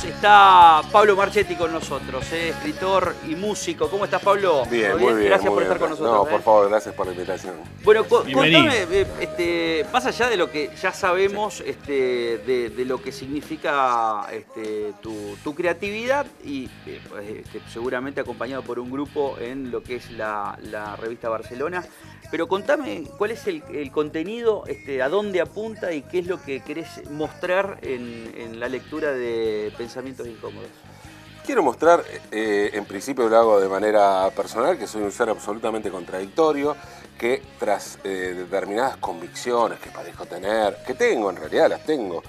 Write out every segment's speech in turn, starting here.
Está Pablo Marchetti con nosotros, escritor y músico. ¿Cómo estás, Pablo? Bien, muy bien. Gracias muy por bien. estar con nosotros. No, por favor, gracias por la invitación. Bueno, contame, más allá de lo que ya sabemos de lo que significa tu creatividad y seguramente acompañado por un grupo en lo que es la revista Barcelona, pero contame cuál es el contenido, a dónde apunta y qué es lo que querés mostrar en la lectura de Pensamientos Incómodos. Quiero mostrar, en principio lo hago de manera personal, que soy un ser absolutamente contradictorio, que tras determinadas convicciones que parezco tener, que tengo, en realidad las tengo,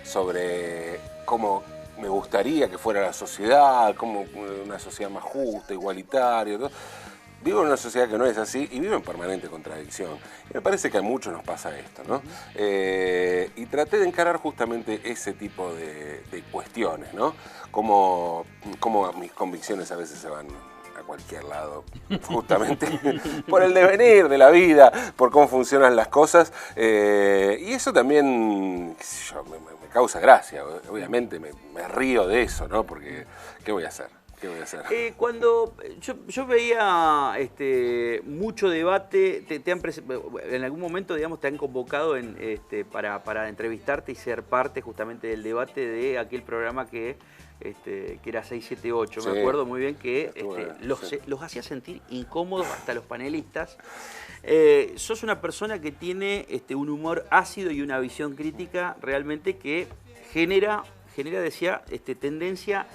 sobre cómo me gustaría que fuera la sociedad, como una sociedad más justa, igualitaria, todo. Vivo en una sociedad que no es así y vivo en permanente contradicción. Y me parece que a muchos nos pasa esto, ¿no? Y traté de encarar justamente ese tipo de cuestiones, ¿no? Como mis convicciones a veces se van a cualquier lado, justamente por el devenir de la vida, por cómo funcionan las cosas. Y eso también, qué sé yo, me causa gracia. Obviamente me río de eso, ¿no? Porque, ¿qué voy a hacer? ¿Qué voy a hacer? Cuando yo veía mucho debate, en algún momento, digamos, te han convocado para entrevistarte y ser parte justamente del debate de aquel programa que era 678. Sí. Me acuerdo muy bien que los hacía sentir incómodos hasta los panelistas. Sos una persona que tiene un humor ácido y una visión crítica realmente que genera decía, tendencia.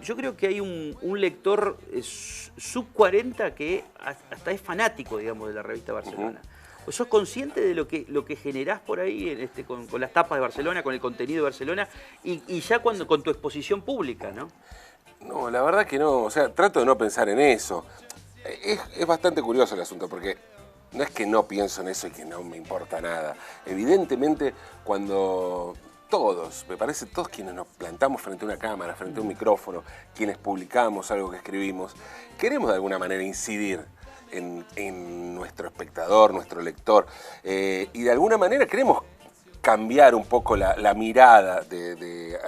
Yo creo que hay un lector sub 40 que hasta es fanático, digamos, de la revista Barcelona. ¿O sos consciente de lo que generás por ahí con las tapas de Barcelona, con el contenido de Barcelona y ya con tu exposición pública, ¿no? No, la verdad que no. O sea, trato de no pensar en eso. Es bastante curioso el asunto porque no es que no pienso en eso y que no me importa nada. Evidentemente, cuando me parece todos quienes nos plantamos frente a una cámara, frente a un micrófono, quienes publicamos algo que escribimos, queremos de alguna manera incidir en nuestro espectador, nuestro lector, y de alguna manera queremos cambiar un poco la mirada de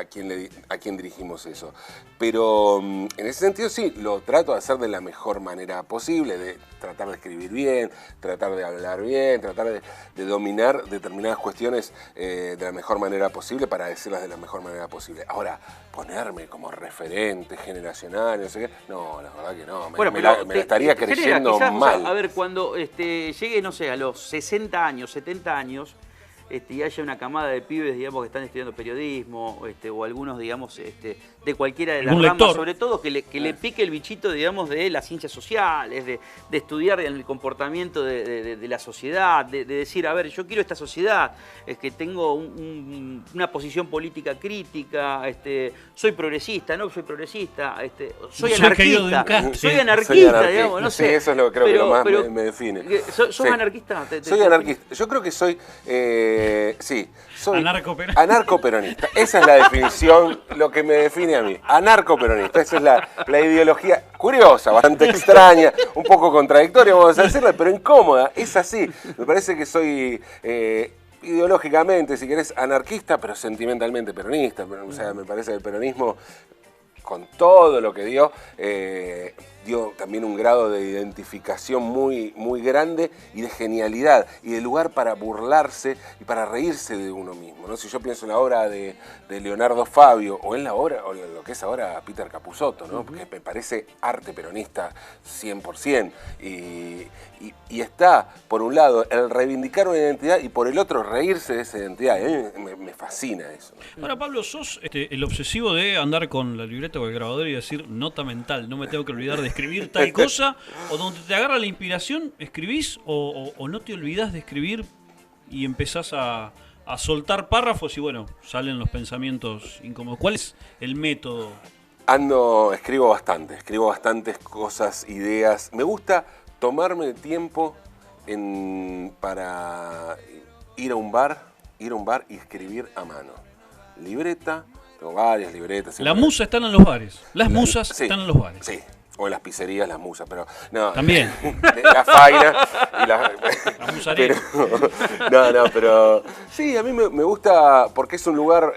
a quien dirigimos eso. Pero en ese sentido sí, lo trato de hacer de la mejor manera posible, de tratar de escribir bien, tratar de hablar bien, tratar de dominar determinadas cuestiones de la mejor manera posible para decirlas de la mejor manera posible. Ahora, ponerme como referente generacional, no sé qué, no, la verdad que no, me la estaría creyendo quizás, mal. O sea, a ver, cuando llegue, no sé, a los 60 años, 70 años, y haya una camada de pibes, digamos, que están estudiando periodismo, o algunos, digamos, de cualquiera de las ramas, sobre todo, que le pique el bichito, digamos, de las ciencias sociales, de estudiar el comportamiento de la sociedad, de decir, a ver, yo quiero esta sociedad, que tengo una posición política crítica, soy progresista, no soy progresista, soy anarquista, digamos, no sé. Sí, eso es lo que creo que lo más me define. ¿Sos anarquista? Soy anarquista. Yo creo que soy... sí, soy anarcoperonista. Esa es la definición, lo que me define a mí. Anarcoperonista. Esa es la ideología curiosa, bastante extraña, un poco contradictoria, vamos a decirlo, pero incómoda. Es así. Me parece que soy ideológicamente, si querés, anarquista, pero sentimentalmente peronista. O sea, me parece que el peronismo, con todo lo que dio también un grado de identificación muy, muy grande y de genialidad y de lugar para burlarse y para reírse de uno mismo, ¿no? Si yo pienso en la obra de Leonardo Fabio o en la obra, o lo que es ahora Peter Capusotto, ¿no? Porque me parece arte peronista 100%. Y está, por un lado, el reivindicar una identidad y por el otro, reírse de esa identidad. Me fascina eso, ¿no? Ahora, Pablo, ¿sos el obsesivo de andar con la libreta o el grabador y decir nota mental, no me tengo que olvidar de escribir tal cosa? ¿O donde te agarra la inspiración, escribís o no te olvidás de escribir y empezás a soltar párrafos y bueno, salen los pensamientos incómodos? ¿Cuál es el método? Escribo bastantes cosas, ideas. Me gusta tomarme el tiempo para ir a un bar y escribir a mano. Libreta, tengo varias libretas. La musa están en los bares. Las musas están en los bares. Sí, o en las pizzerías, las musas, pero no. También. La faina y la musarela. Pero sí, a mí me gusta porque es un lugar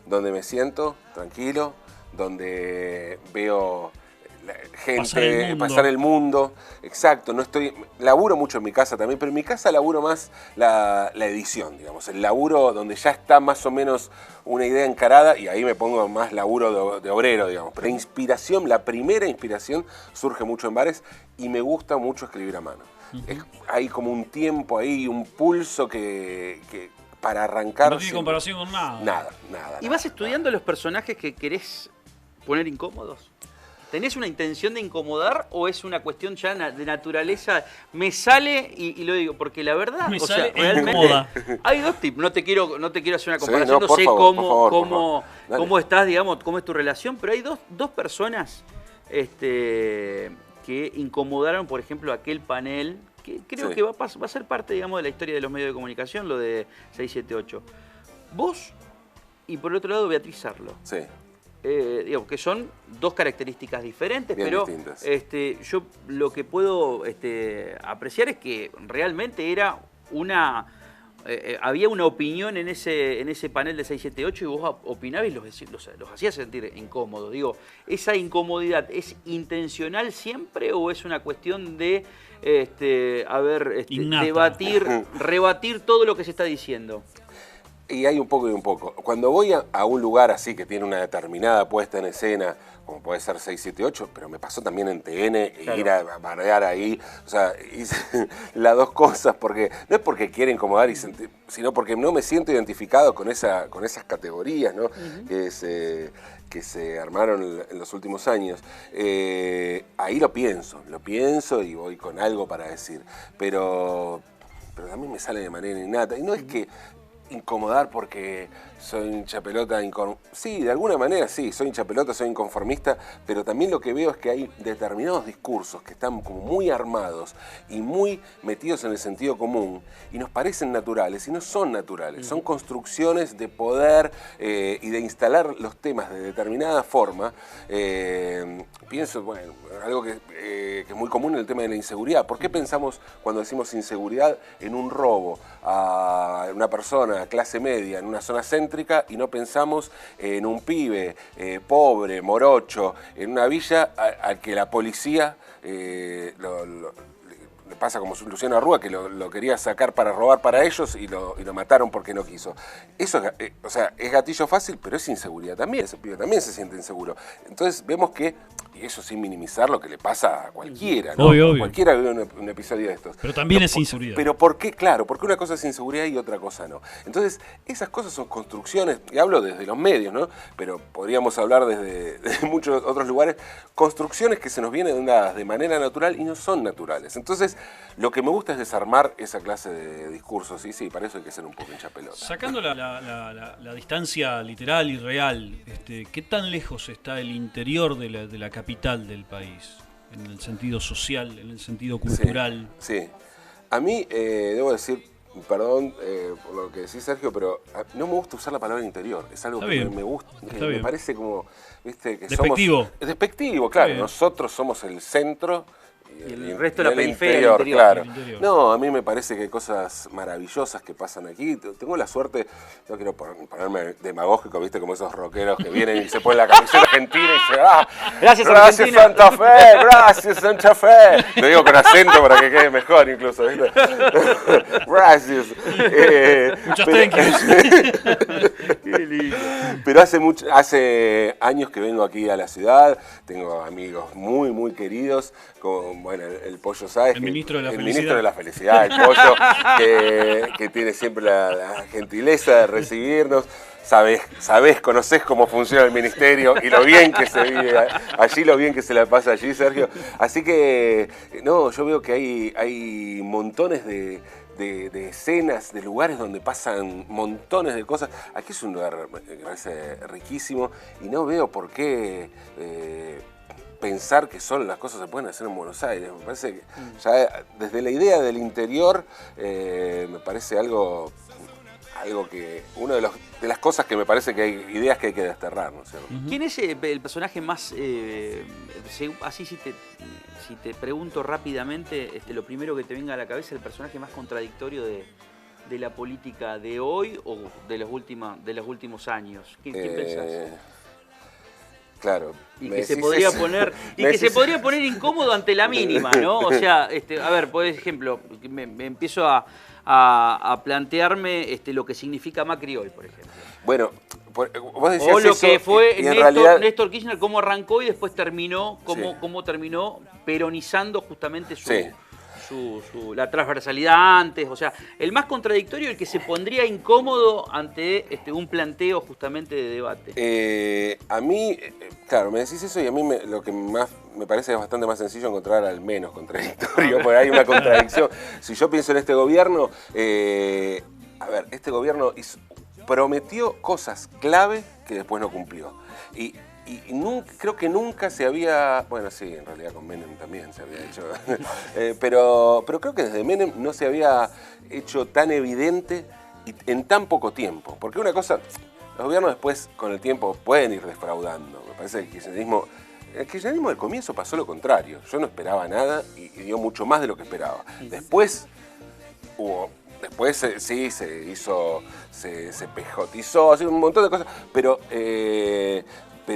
donde me siento tranquilo, donde veo gente, pasar el mundo, exacto, no estoy, laburo mucho en mi casa también, pero en mi casa laburo más la edición, digamos, el laburo donde ya está más o menos una idea encarada y ahí me pongo más laburo de obrero, digamos, pero inspiración, la primera inspiración surge mucho en bares y me gusta mucho escribir a mano. Hay como un tiempo ahí, un pulso que para arrancar... No tiene comparación con nada. Nada. ¿Y vas estudiando los personajes que querés poner incómodos? ¿Tenés una intención de incomodar o es una cuestión ya de naturaleza? Me sale, y lo digo, porque la verdad, me o sale sea, realmente incomoda. Hay dos tipos. No te quiero hacer una comparación, no, no sé favor, cómo estás, digamos, cómo es tu relación, pero hay dos personas que incomodaron, por ejemplo, aquel panel, que creo que va a ser parte, digamos, de la historia de los medios de comunicación, lo de 678. Vos, y por el otro lado, Beatriz Sarlo. Sí. Digamos, que son dos características diferentes, bien pero distintas. Yo lo que puedo apreciar es que realmente era había una opinión en ese panel de 678 y vos opinabas y los hacías sentir incómodos. Digo, ¿esa incomodidad es intencional siempre o es una cuestión de rebatir todo lo que se está diciendo? Y hay un poco y un poco. Cuando voy a un lugar así que tiene una determinada puesta en escena, como puede ser 678, pero me pasó también en TN, claro, ir a bardear ahí, o sea, hice las dos cosas, porque no es porque quiera incomodar, sino porque no me siento identificado con esas categorías, ¿no? Que se armaron en los últimos años. Ahí lo pienso y voy con algo para decir, pero también me sale de manera innata, y no es que incomodar porque soy hincha pelota, sí, de alguna manera sí, soy hincha pelota, soy inconformista, pero también lo que veo es que hay determinados discursos que están como muy armados y muy metidos en el sentido común y nos parecen naturales y no son naturales, son construcciones de poder y de instalar los temas de determinada forma. Pienso, bueno, algo que es muy común en el tema de la inseguridad. ¿Por qué pensamos cuando decimos inseguridad en un robo a una persona clase media en una zona céntrica y no pensamos en un pibe pobre, morocho, en una villa al que la policía le pasa como Luciano Arrúa, que lo quería sacar para robar para ellos y lo mataron porque no quiso? Eso es gatillo fácil, pero es inseguridad también. Ese pibe también se siente inseguro. Entonces vemos que, y eso sin minimizar lo que le pasa a cualquiera, ¿no? Obvio. Cualquiera vive un episodio de estos. Pero también es inseguridad. Pero ¿por qué? Claro, porque una cosa es inseguridad y otra cosa no. Entonces, esas cosas son construcciones, y hablo desde los medios, ¿no? Pero podríamos hablar desde muchos otros lugares, construcciones que se nos vienen dadas de manera natural y no son naturales. Entonces, lo que me gusta es desarmar esa clase de discursos, y sí, para eso hay que ser un poco hincha pelota. Sacando la distancia literal y real, ¿qué tan lejos está el interior de la capital del país? En el sentido social, en el sentido cultural. Sí. A mí, debo decir, perdón por lo que decís, Sergio, pero no me gusta usar la palabra interior. Es algo que me gusta, que me parece como, viste, que despectivo. Somos... Es despectivo, claro. Nosotros somos el centro. Y el resto de la periferia, interior, el interior. Claro. El interior. No, a mí me parece que hay cosas maravillosas que pasan aquí. Tengo la suerte, no quiero ponerme demagógico, viste, como esos rockeros que vienen y se ponen la camiseta argentina y dicen, gracias Santa Fe, gracias Santa Fe. Lo digo con acento para que quede mejor incluso, ¿viste? Gracias. Muchas thank yous. Qué lindo. Pero hace años que vengo aquí a la ciudad, tengo amigos muy, muy queridos, como, bueno, el Pollo Sáez, el ministro de la felicidad. Ministro de la felicidad, el Pollo, que tiene siempre la gentileza de recibirnos. Conocés cómo funciona el ministerio y lo bien que se vive allí, lo bien que se la pasa allí, Sergio. Así que, no, yo veo que hay montones de escenas, de lugares donde pasan montones de cosas. Aquí es un lugar que me parece riquísimo y no veo por qué pensar que solo las cosas se pueden hacer en Buenos Aires. Me parece que ya desde la idea del interior me parece algo que de las cosas que me parece que hay ideas que hay que desterrar, ¿no es cierto? ¿Quién es el personaje más, así si te pregunto rápidamente, lo primero que te venga a la cabeza, el personaje más contradictorio de la política de hoy o de los últimos años? ¿Qué pensás? Claro. Y que se podría poner incómodo ante la mínima, ¿no? O sea, a ver, por ejemplo, me empiezo a plantearme lo que significa Macri hoy, por ejemplo. Bueno, vos decías o lo eso, que fue y en realidad... Néstor Kirchner, cómo arrancó y después terminó, Sí. cómo terminó peronizando justamente Sí. la transversalidad antes. O sea, el más contradictorio, el que se pondría incómodo ante un planteo justamente de debate. A mí, claro, me decís eso y a mí lo que más me parece es bastante más sencillo encontrar al menos contradictorio, porque hay una contradicción. Si yo pienso en este gobierno, a ver, este gobierno prometió cosas clave que después no cumplió. Y creo que nunca se había, bueno, sí, en realidad con Menem también se había hecho, pero creo que desde Menem no se había hecho tan evidente y en tan poco tiempo. Porque una cosa, los gobiernos después con el tiempo pueden ir defraudando. Me parece que el kirchnerismo del comienzo pasó lo contrario. Yo no esperaba nada y dio mucho más de lo que esperaba. Después sí, se pejotizó, así un montón de cosas, pero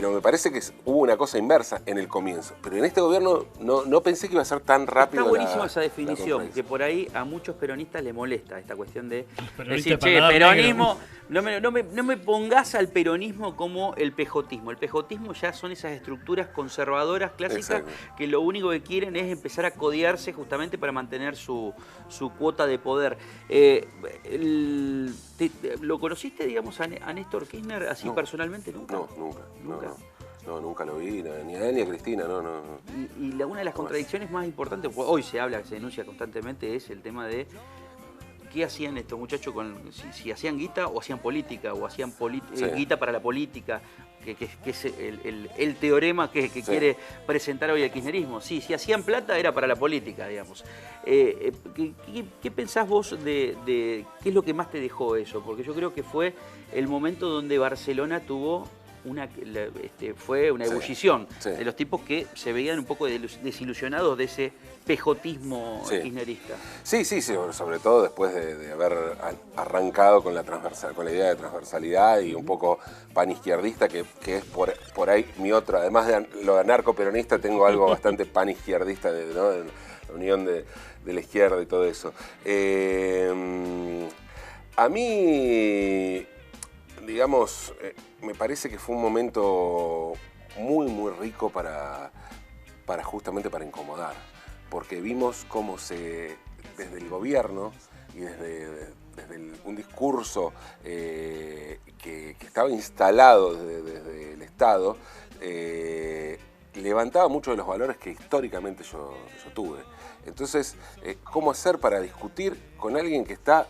me parece que hubo una cosa inversa en el comienzo. Pero en este gobierno no pensé que iba a ser tan rápido. Está buenísima esa definición, que por ahí a muchos peronistas les molesta esta cuestión de decir, che, peronismo, no me pongas al peronismo como el pejotismo. El pejotismo ya son esas estructuras conservadoras clásicas. Exacto. Que lo único que quieren es empezar a codearse justamente para mantener su cuota de poder. ¿Lo conociste, digamos, a Néstor Kirchner así personalmente? ¿Nunca? No, nunca. No, nunca lo vi, ni a él ni a Cristina, no. Y una de las contradicciones más importantes, hoy se denuncia constantemente, es el tema de qué hacían estos muchachos si hacían guita o hacían política, o hacían guita para la política, que es el teorema que quiere presentar hoy el kirchnerismo. Sí, si hacían plata era para la política, digamos. ¿Qué pensás vos de qué es lo que más te dejó eso? Porque yo creo que fue el momento donde Barcelona tuvo fue una ebullición de los tipos que se veían un poco desilusionados de ese pejotismo kirchnerista. Sí, sobre todo después de haber arrancado con la idea de transversalidad y un poco panizquierdista, que es por ahí mi otro, además de lo anarcoperonista, tengo algo bastante panizquierdista, de la unión de la izquierda y todo eso. A mí, digamos, me parece que fue un momento muy, muy rico justamente para incomodar, porque vimos cómo desde el gobierno y desde un discurso que estaba instalado desde el Estado, levantaba muchos de los valores que históricamente yo tuve. Entonces, ¿cómo hacer para discutir con alguien que está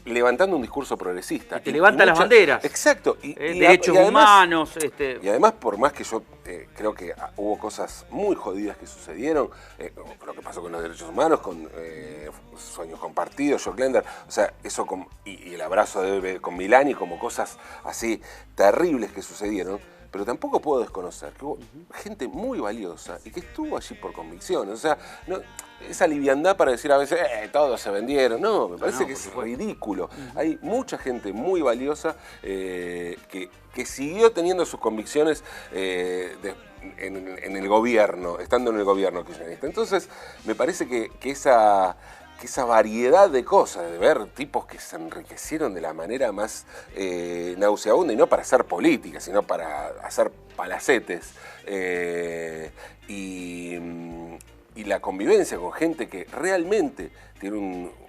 levantando un discurso progresista? Que levanta las banderas. Exacto. Derechos humanos. Y además, por más que yo creo que hubo cosas muy jodidas que sucedieron, lo que pasó con los derechos humanos, con Sueños Compartidos, Jock Lender, o sea, eso y el abrazo con Milani, como cosas así terribles que sucedieron. Pero tampoco puedo desconocer que hubo gente muy valiosa y que estuvo allí por convicción. O sea, esa liviandad para decir a veces, todos se vendieron. No, me parece que es ridículo. Hay mucha gente muy valiosa que siguió teniendo sus convicciones en el gobierno, estando en el gobierno kirchnerista. Entonces, me parece que esa variedad de cosas, de ver tipos que se enriquecieron de la manera más nauseabunda, y no para hacer política, sino para hacer palacetes, y la convivencia con gente que realmente tiene un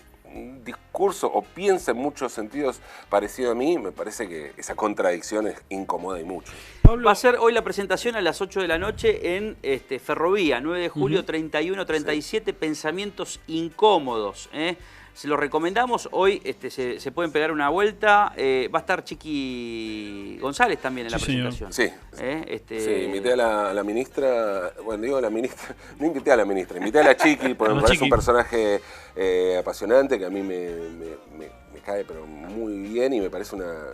discurso o piensa en muchos sentidos parecido a mí, me parece que esa contradicción incomoda y mucho. Va a ser hoy la presentación a las 8 de la noche en Ferrovía, 9 de julio, 31-37, Pensamientos Incómodos. Se los recomendamos, hoy se pueden pegar una vuelta. Va a estar Chiqui González también en la presentación. Sí, invité a la ministra, bueno, digo a la ministra, no invité a la ministra, invité a la Chiqui, porque me parece un personaje apasionante, que a mí me cae pero muy bien, y me parece una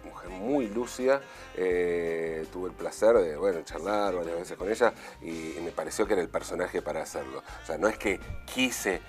mujer muy lúcida. Tuve el placer de charlar varias veces con ella y me pareció que era el personaje para hacerlo. O sea, no es que quise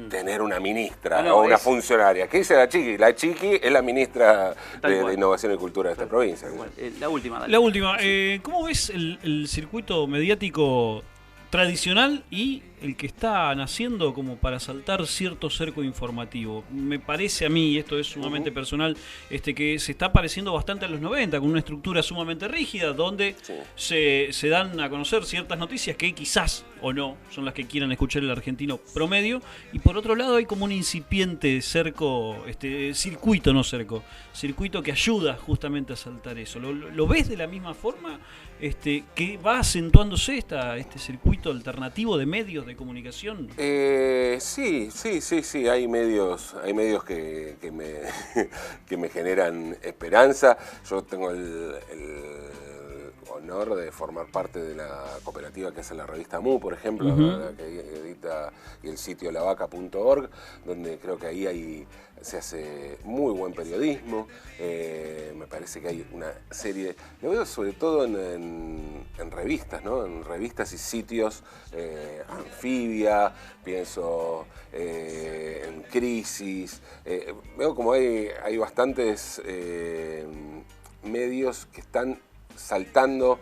tener una ministra Ah, no, o una es- funcionaria. ¿Qué dice la Chiqui? La Chiqui es la ministra Tal de cual. Innovación y Cultura de esta provincia. Bueno, la última, dale. La última, ¿cómo ves el circuito mediático tradicional y el que está naciendo como para saltar cierto cerco informativo? Me parece a mí, y esto es sumamente personal, que se está pareciendo bastante a los 90, con una estructura sumamente rígida, donde se dan a conocer ciertas noticias que quizás o no son las que quieran escuchar el argentino promedio, y por otro lado hay como un incipiente cerco, circuito, no cerco, circuito que ayuda justamente a saltar eso. ¿Lo ves de la misma forma? Que va acentuándose este circuito alternativo de medios de comunicación. Sí. Hay medios que me, que me generan esperanza. Yo tengo el honor de formar parte de la cooperativa que hace la revista MU, por ejemplo, la que edita, y el sitio lavaca.org, donde creo que ahí se hace muy buen periodismo. Me parece que hay una serie, lo veo sobre todo en revistas, ¿no? En revistas y sitios, Anfibia, pienso en Crisis, veo como hay bastantes medios que están saltando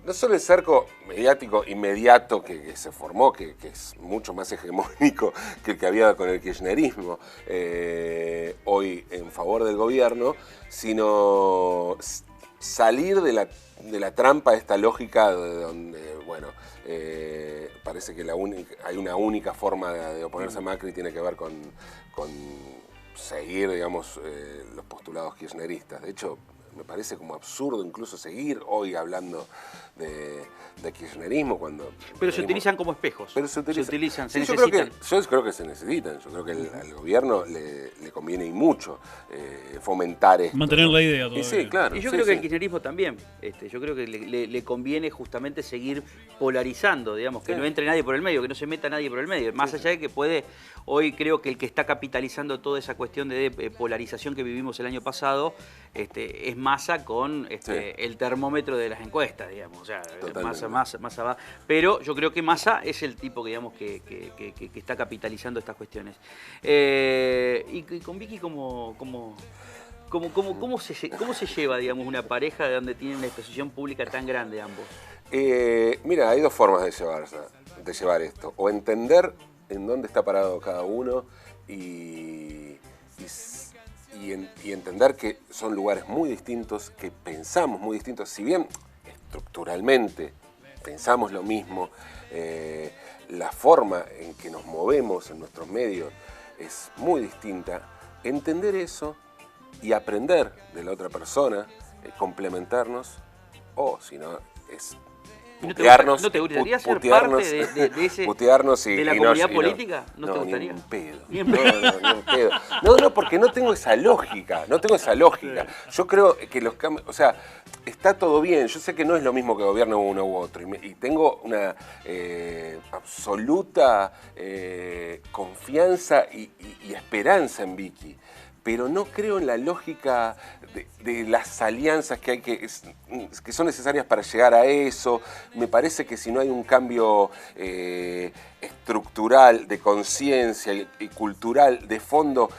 no solo el cerco mediático inmediato que se formó, que es mucho más hegemónico que el que había con el kirchnerismo hoy en favor del gobierno, sino salir de la trampa, esta lógica de donde, bueno, parece que hay una única forma de oponerse a Macri, tiene que ver con seguir, digamos, los postulados kirchneristas. De hecho, me parece como absurdo incluso seguir hoy hablando de kirchnerismo cuando... Pero se utilizan como espejos. Pero se utilizan. Se Sí, necesitan. yo creo que se necesitan. Yo creo que al gobierno le conviene y mucho fomentar esto. Mantener la idea todavía. Y sí, claro. Y yo sí, creo que sí. el kirchnerismo también. Yo creo que le conviene justamente seguir polarizando, digamos, que no entre nadie por el medio, que no se meta nadie por el medio. Más allá de que puede, hoy creo que el que está capitalizando toda esa cuestión de polarización que vivimos el año pasado, es Massa con el termómetro de las encuestas, digamos. O sea, Massa va. Pero yo creo que Massa es el tipo, digamos, que está capitalizando estas cuestiones. Y con Vicky, ¿cómo se lleva, digamos, una pareja de donde tienen una exposición pública tan grande ambos? Mira, hay dos formas de llevar esto. O entender en dónde está parado cada uno y entender que son lugares muy distintos, que pensamos muy distintos. Si bien estructuralmente pensamos lo mismo, la forma en que nos movemos en nuestros medios es muy distinta. Entender eso y aprender de la otra persona, complementarnos, o si no, es putearnos, ¿No te gustaría ser putearnos, parte de putearnos de la comunidad política? ¿No te gustaría? Ni un pedo. Ni en pedo. Ni un pedo. No, porque no tengo esa lógica. Yo creo que los cambios, o sea, está todo bien. Yo sé que no es lo mismo que gobierne uno u otro. Y tengo una absoluta confianza y esperanza en Vicky. Pero no creo en la lógica de las alianzas que son necesarias para llegar a eso. Me parece que si no hay un cambio estructural, de conciencia y cultural, de fondo,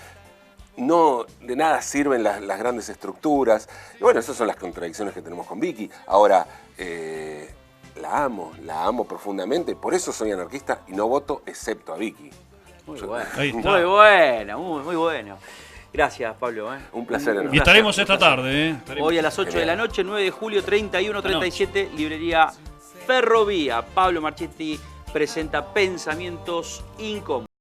no de nada sirven las grandes estructuras. Y bueno, esas son las contradicciones que tenemos con Vicky. Ahora, la amo profundamente, por eso soy anarquista y no voto excepto a Vicky. Muy bueno. Ahí está. Muy bueno, muy bueno. Gracias, Pablo. Un placer enorme. Y estaremos esta tarde. Hoy a las 8 de la noche, 9 de julio, 31:37, librería Ferrovía. Pablo Marchetti presenta Pensamientos Incómodos.